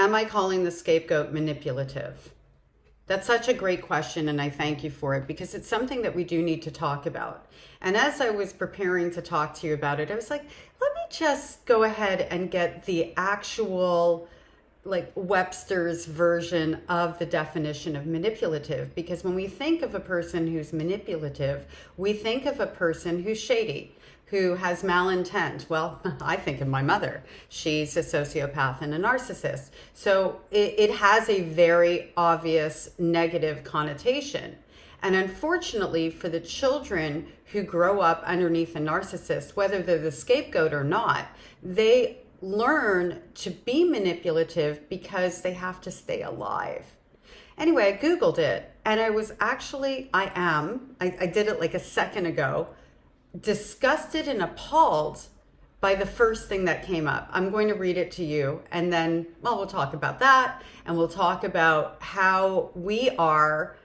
Am I calling the scapegoat manipulative? That's such a great question, and I thank you for it because it's something that we do need to talk about. And as I was preparing to talk to you about it, I was like, let me just go ahead and get the actual Webster's version of the definition of manipulative, because when we think of a person who's manipulative, we think of a person who's shady, who has malintent. Well, I think of my mother. She's a sociopath and a narcissist. So it has a very obvious negative connotation. And unfortunately for the children who grow up underneath a narcissist, whether they're the scapegoat or not, they learn to be manipulative because they have to stay alive. Anyway, I Googled it, and I did it like a second ago, disgusted and appalled by the first thing that came up. I'm going to read it to you, and then, well, we'll talk about that, and we'll talk about how we are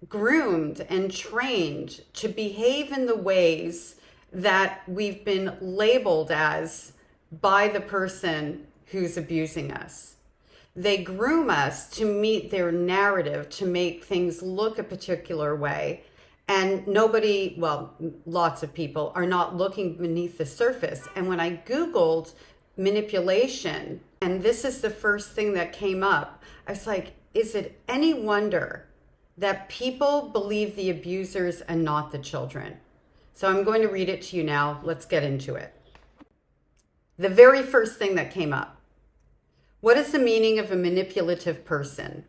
groomed and trained to behave in the ways that we've been labeled as by the person who's abusing us. They groom us to meet their narrative, to make things look a particular way. And nobody, well, lots of people are not looking beneath the surface. And when I Googled manipulation, and this is the first thing that came up, I was like, is it any wonder that people believe the abusers and not the children? So I'm going to read it to you now. Let's get into it. The very first thing that came up. What is the meaning of a manipulative person?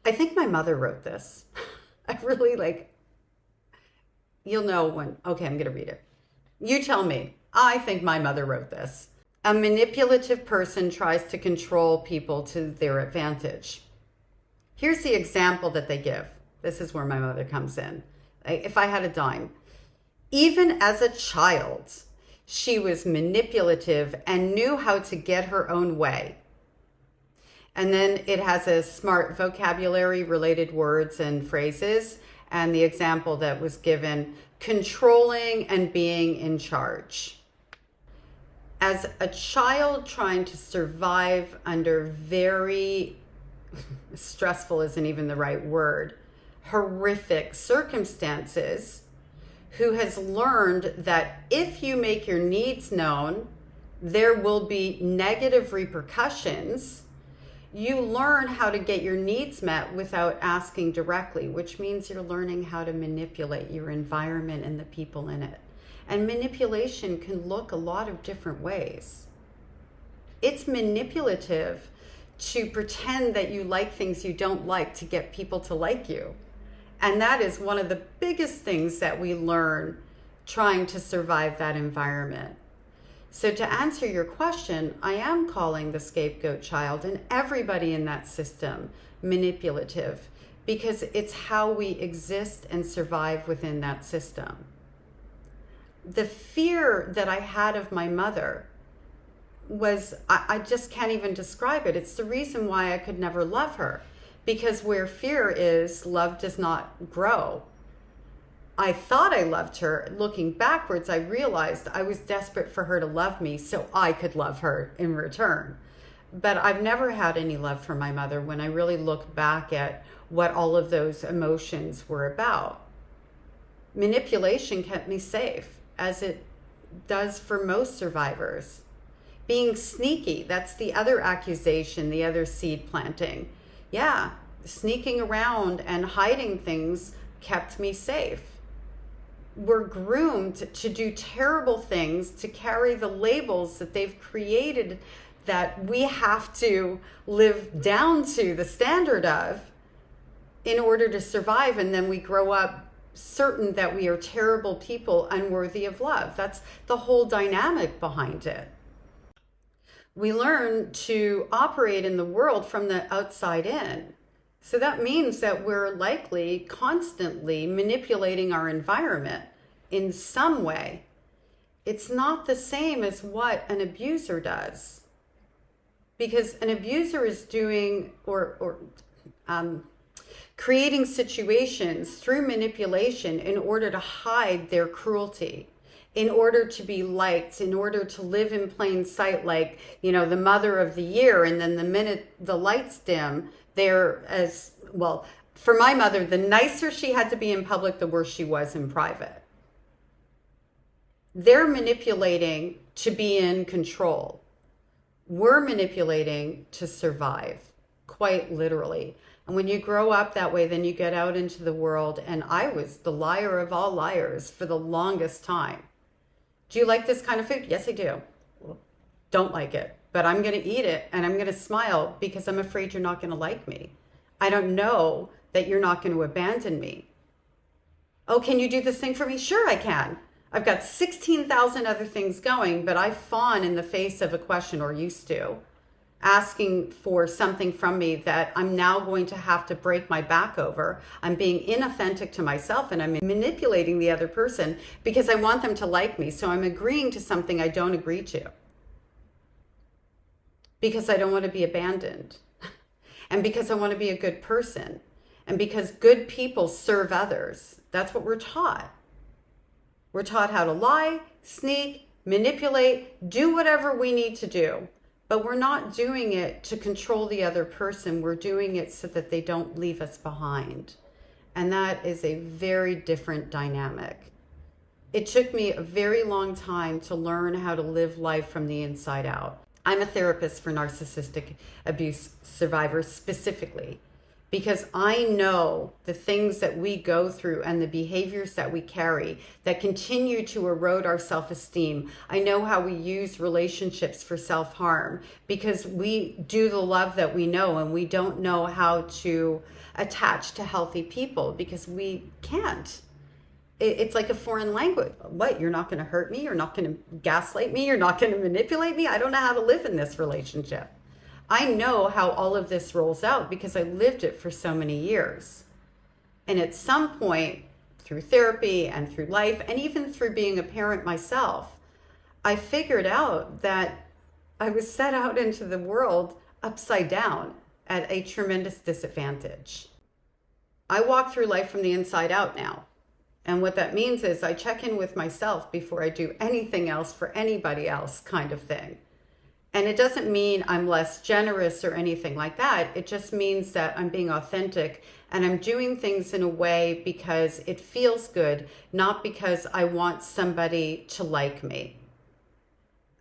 I think my mother wrote this. I really you'll know when, okay, I'm going to read it. You tell me. I think my mother wrote this. A manipulative person tries to control people to their advantage. Here's the example that they give. This is where my mother comes in. If I had a dime. Even as a child, she was manipulative and knew how to get her own way. And then it has a smart vocabulary, related words and phrases. And the example that was given, controlling and being in charge. As a child trying to survive under very stressful isn't even the right word, horrific circumstances, who has learned that if you make your needs known, there will be negative repercussions. You learn how to get your needs met without asking directly, which means you're learning how to manipulate your environment and the people in it. And manipulation can look a lot of different ways. It's manipulative to pretend that you like things you don't like to get people to like you. And that is one of the biggest things that we learn trying to survive that environment. So to answer your question, I am calling the scapegoat child and everybody in that system manipulative, because it's how we exist and survive within that system. The fear that I had of my mother was, I just can't even describe it. It's the reason why I could never love her. Because where fear is, love does not grow. I thought I loved her. Looking backwards, I realized I was desperate for her to love me so I could love her in return. But I've never had any love for my mother when I really look back at what all of those emotions were about. Manipulation kept me safe, as it does for most survivors. Being sneaky, that's the other accusation, the other seed planting. Yeah, sneaking around and hiding things kept me safe. We're groomed to do terrible things, to carry the labels that they've created that we have to live down to the standard of in order to survive. And then we grow up certain that we are terrible people, unworthy of love. That's the whole dynamic behind it. We learn to operate in the world from the outside in. So that means that we're likely constantly manipulating our environment in some way. It's not the same as what an abuser does. Because an abuser is doing or creating situations through manipulation in order to hide their cruelty. in order to be liked, in order to live in plain sight, like, you know, the mother of the year. And then the minute the lights dim, they're as well. For my mother, the nicer she had to be in public, the worse she was in private. They're manipulating to be in control. We're manipulating to survive, quite literally. And when you grow up that way, then you get out into the world. And I was the liar of all liars for the longest time. Do you like this kind of food? Yes, I do. Don't like it, but I'm going to eat it and I'm going to smile because I'm afraid you're not going to like me. I don't know that you're not going to abandon me. Oh, can you do this thing for me? Sure, I can. I've got 16,000 other things going, but I fawn in the face of a question, or used to, asking for something from me that I'm now going to have to break my back over. I'm being inauthentic to myself and I'm manipulating the other person because I want them to like me. So I'm agreeing to something I don't agree to because I don't want to be abandoned and because I want to be a good person and because good people serve others. That's what we're taught. We're taught how to lie, sneak, manipulate, do whatever we need to do. But we're not doing it to control the other person. We're doing it so that they don't leave us behind. And that is a very different dynamic. It took me a very long time to learn how to live life from the inside out. I'm a therapist for narcissistic abuse survivors specifically, because I know the things that we go through and the behaviors that we carry that continue to erode our self-esteem. I know how we use relationships for self-harm because we do the love that we know and we don't know how to attach to healthy people because we can't. It's like a foreign language. What? You're not going to hurt me? You're not going to gaslight me? You're not going to manipulate me? I don't know how to live in this relationship. I know how all of this rolls out because I lived it for so many years. And at some point, through therapy and through life, and even through being a parent myself, I figured out that I was set out into the world upside down at a tremendous disadvantage. I walk through life from the inside out now. And what that means is I check in with myself before I do anything else for anybody else, kind of thing. And it doesn't mean I'm less generous or anything like that. It just means that I'm being authentic and I'm doing things in a way because it feels good, not because I want somebody to like me.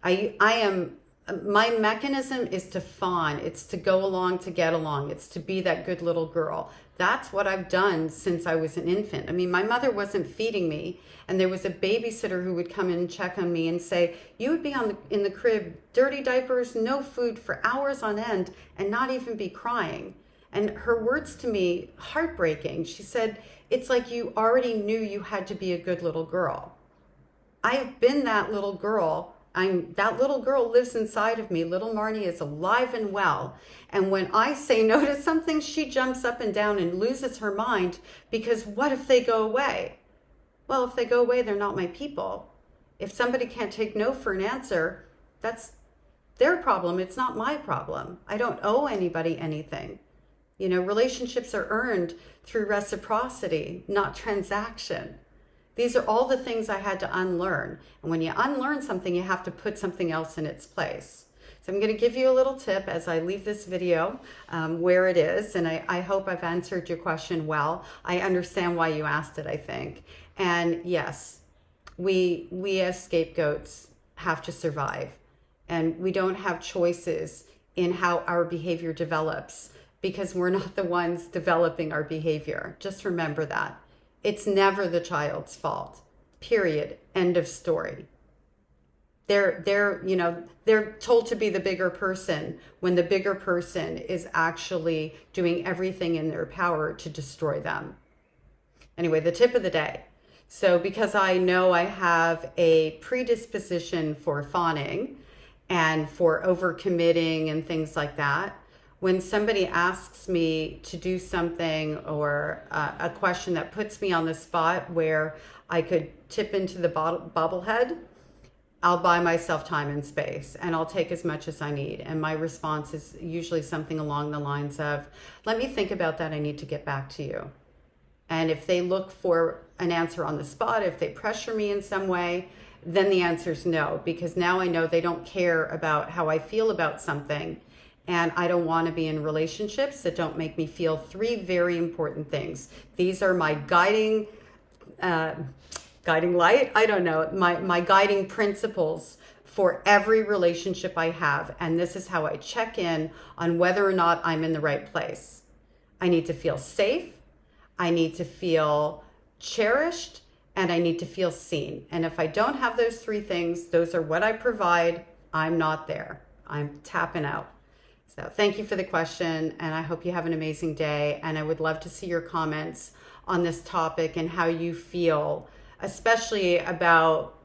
My mechanism is to fawn. It's to go along to get along. It's to be that good little girl. That's what I've done since I was an infant. I mean, my mother wasn't feeding me, and there was a babysitter who would come in and check on me and say, you would be in the crib, dirty diapers, no food for hours on end, and not even be crying. And her words to me, heartbreaking. She said, it's like you already knew you had to be a good little girl. I have been that little girl. That little girl lives inside of me. Little Marnie is alive and well. And when I say no to something, she jumps up and down and loses her mind because what if they go away? Well, if they go away, they're not my people. If somebody can't take no for an answer, that's their problem. It's not my problem. I don't owe anybody anything. You know, relationships are earned through reciprocity, not transaction. These are all the things I had to unlearn. And when you unlearn something, you have to put something else in its place. So I'm going to give you a little tip as I leave this video where it is. And I hope I've answered your question well. I understand why you asked it, I think. And yes, we as scapegoats have to survive. And we don't have choices in how our behavior develops because we're not the ones developing our behavior. Just remember that. It's never the child's fault, period, end of story. They're told to be the bigger person when the bigger person is actually doing everything in their power to destroy them. Anyway, the tip of the day. So because I know I have a predisposition for fawning and for overcommitting and things like that, when somebody asks me to do something or a question that puts me on the spot where I could tip into the bobblehead, I'll buy myself time and space and I'll take as much as I need. And my response is usually something along the lines of, let me think about that. I need to get back to you. And if they look for an answer on the spot, if they pressure me in some way, then the answer is no, because now I know they don't care about how I feel about something. And I don't want to be in relationships that don't make me feel three very important things. These are my guiding light. I don't know, my guiding principles for every relationship I have. And this is how I check in on whether or not I'm in the right place. I need to feel safe. I need to feel cherished, and I need to feel seen. And if I don't have those three things, those are what I provide, I'm not there. I'm tapping out. So thank you for the question, and I hope you have an amazing day. And I would love to see your comments on this topic and how you feel, especially about,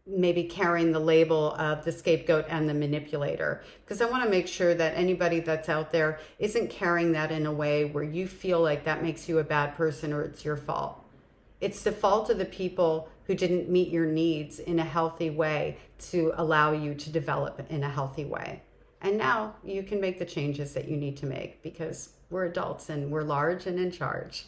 maybe carrying the label of the scapegoat and the manipulator, because I want to make sure that anybody that's out there isn't carrying that in a way where you feel like that makes you a bad person or it's your fault. It's the fault of the people who didn't meet your needs in a healthy way to allow you to develop in a healthy way. And now you can make the changes that you need to make, because we're adults and we're large and in charge.